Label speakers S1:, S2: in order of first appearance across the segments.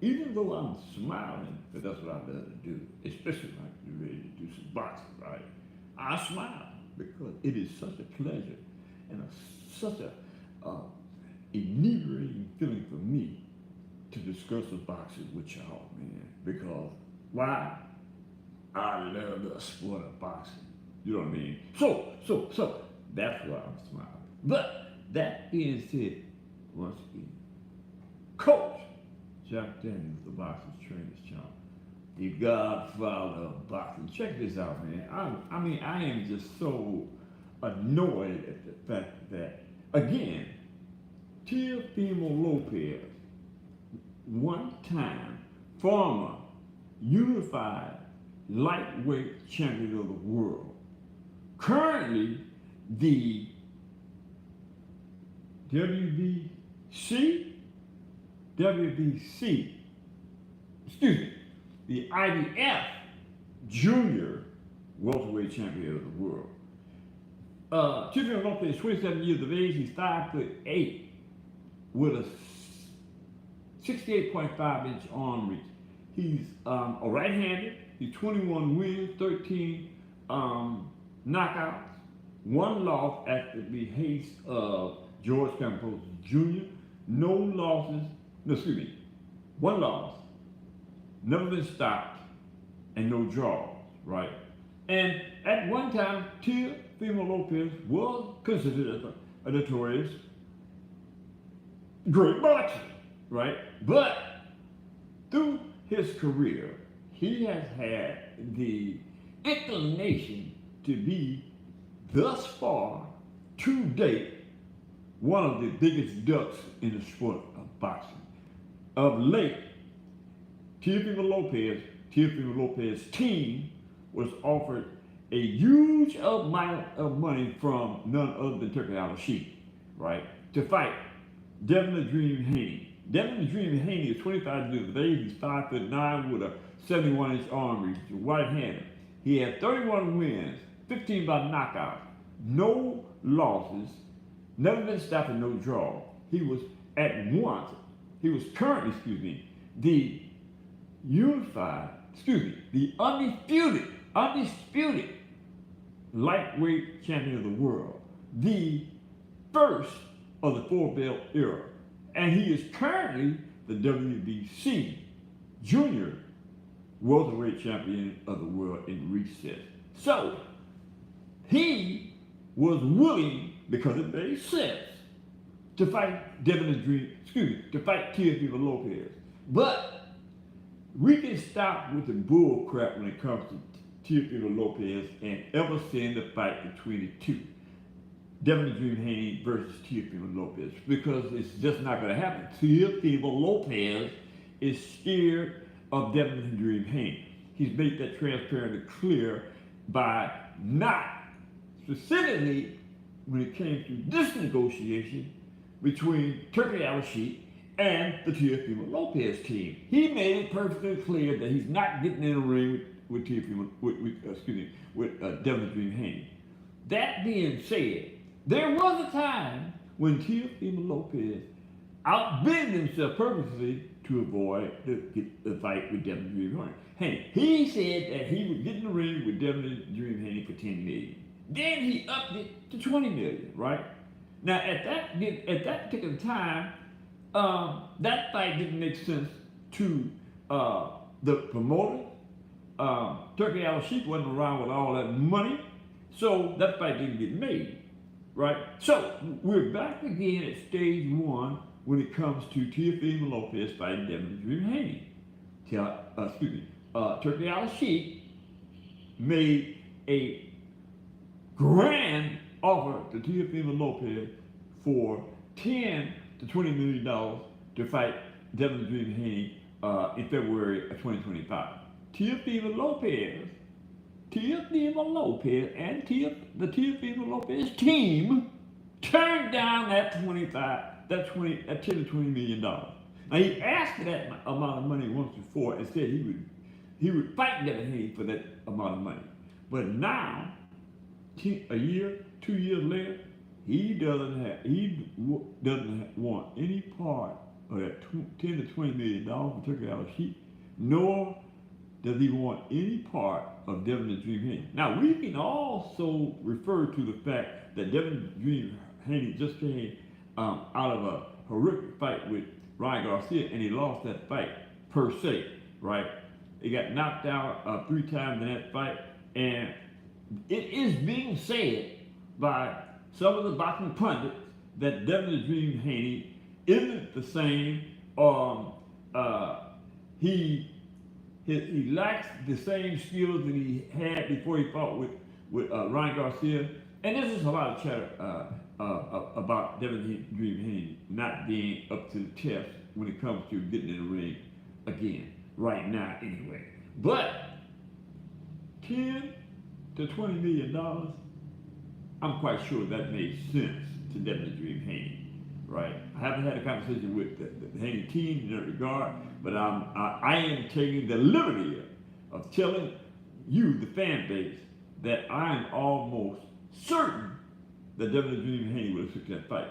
S1: even though I'm smiling, because that's what I love to do, especially when I'm ready to do some boxing, right? I smile because it is such a pleasure and such a inebriating feeling for me to discuss the boxing with y'all, man. Because why? I love the sport of boxing. You know what I mean? So that's why I'm smiling. But that being said, once again, Coach Jack Daniels, the boxing trainer's channel, the godfather of boxing. Check this out, man. I mean, I am just so annoyed at the fact that, again, Teofimo Lopez, one time former unified lightweight champion of the world, currently the WBC, excuse me, the IBF Junior welterweight champion of the world. Teofimo Lopez is 27 years of age. He's 5'8" with a 68.5-inch arm reach. He's a right-handed. He's 21 wins, 13 knockouts, one loss at the behest of George Campos Jr. No losses, no, excuse me, one loss, never been stopped, and no draws, right? And at one time, Teofimo Lopez was considered as a notorious great boxer, right? But through his career, he has had the inclination to be, thus far, to date, one of the biggest ducks in the sport of boxing. Of late, Teofimo Lopez's team was offered a huge amount of money from none other than Turki Al Sheikh, right, to fight Devin the Dream Haney. Devin the Dream Haney is 25 years of age. He's 5'9" with a 71-inch arm reach, right-handed. He had 31 wins, 15 by knockout, no losses, never been stopped and no draw. He was currently, the the undisputed lightweight champion of the world, the first of the four-belt era. And he is currently the WBC Junior welterweight champion of the world in recess. So he was willing, because it made sense, to fight to fight Teofimo Lopez. But we can stop with the bull crap when it comes to Teofimo Lopez and ever send the fight between the two. Devin the Dream Haney versus Teofimo Lopez, because it's just not going to happen. Teofimo Lopez is scared of Devin the Dream Haney. He's made that transparent and clear by not, specifically when it came to this negotiation between Turki Al Sheikh and the Teofimo Lopez team. He made it perfectly clear that he's not getting in a ring with Devin the Dream Haney. That being said, there was a time when Teofimo Lopez outbid himself purposely to avoid the fight with Devin the Dream Haney. He said that he would get in the ring with Devin the Dream Haney for $10 million. Then he upped it to $20 million, right? Now at that particular time, that fight didn't make sense to the promoter. Turki Al Sheikh wasn't around with all that money, so that fight didn't get made. Right? So we're back again at stage one when it comes to Teofimo Lopez fighting Devin the Dream Haney. Turki Al Sheikh made a grand offer to Teofimo Lopez for $10 to $20 million to fight Devin the Dream Haney in February of 2025. Teofimo Lopez and the Teofimo Lopez team turned down that $10 to $20 million. Now he asked for that amount of money once before and said he would fight Devin Haney for that amount of money. But now, a year, 2 years later, he doesn't want any part of that 10 to $20 million for Turkey Island sheep, nor does he want any part of Devin the Dream Haney. Now, we can also refer to the fact that Devin the Dream Haney just came out of a horrific fight with Ryan Garcia, and he lost that fight per se, right? He got knocked out 3 times in that fight, and it is being said by some of the boxing pundits that Devin the Dream Haney isn't the same, he lacks the same skills that he had before he fought with Ryan Garcia. And this is a lot of chatter about Devin the Dream Haney not being up to the test when it comes to getting in the ring again, right now anyway. But $10 to $20 million, I'm quite sure that made sense to Devin the Dream Haney, right? I haven't had a conversation with the Haney team in that regard, but I am taking the liberty of telling you, the fan base, that I am almost certain that Devin the Dream Haney would have took that fight.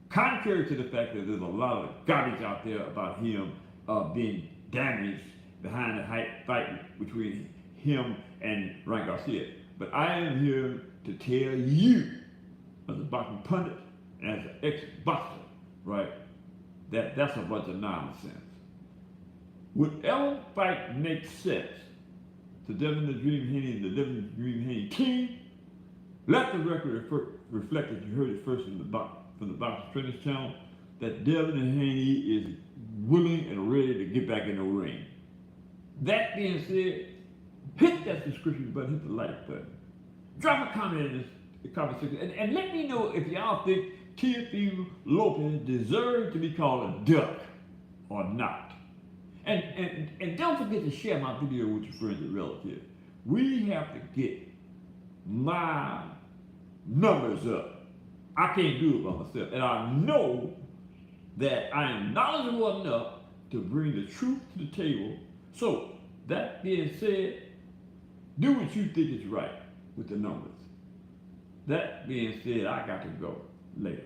S1: Contrary to the fact that there's a lot of garbage out there about him being damaged behind the fight between him and Ryan Garcia. But I am here to tell you, as a boxing pundit and as an ex-boxer, right, that's a bunch of nonsense. Whatever fight makes sense to Devin the Dream Haney and the Devin the Dream Haney team, let the record reflect that you heard it first from the Boxing Trainers channel, that Devin Haney is willing and ready to get back in the ring. That being said, hit that subscription button, hit the like button. Drop a comment in the comment section and let me know if y'all think Teofimo Lopez deserves to be called a duck or not. And don't forget to share my video with your friends and relatives. We have to get my numbers up. I can't do it by myself. And I know that I am knowledgeable enough to bring the truth to the table. So, that being said, do what you think is right with the numbers. That being said, I got to go later.